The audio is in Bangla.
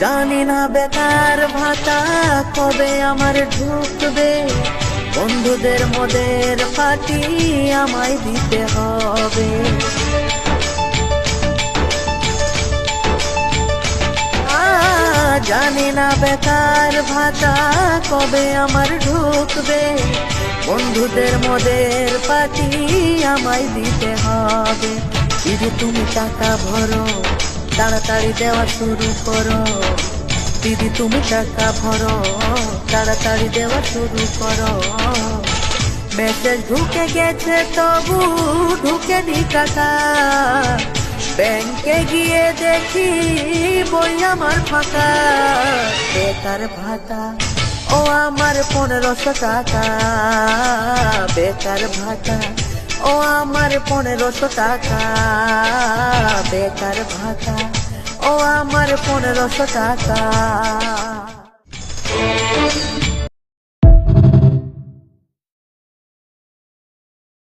জানি না বেকার ভাতা কবে আমার ঢুকবে, বন্ধুদের মদের পার্টি আমায় দিতে হবে। জানি না বেকার ভাতা কবে আমার ঢুকবে, বন্ধুদের মদের পার্টি আমায় দিতে হবে। দিদি তুমি টাকা ভরো, তাড়াতাড়ি দেওয়া শুরু করো। দিদি তুমি টাকা ভরো, তাড়াতাড়ি দেওয়া শুরু করো। মেসেজ ঢুকে গেছে তবু ঢুকেনি টাকা, ব্যাংকে গিয়ে দেখি বই আমার ফাঁকা। বেকার ভাতা ও আমার 1500 টাকা, বেকার ভাতা ও আমার 1500 টাকা, বেকার ভাতা ও আমার 1500 টাকা।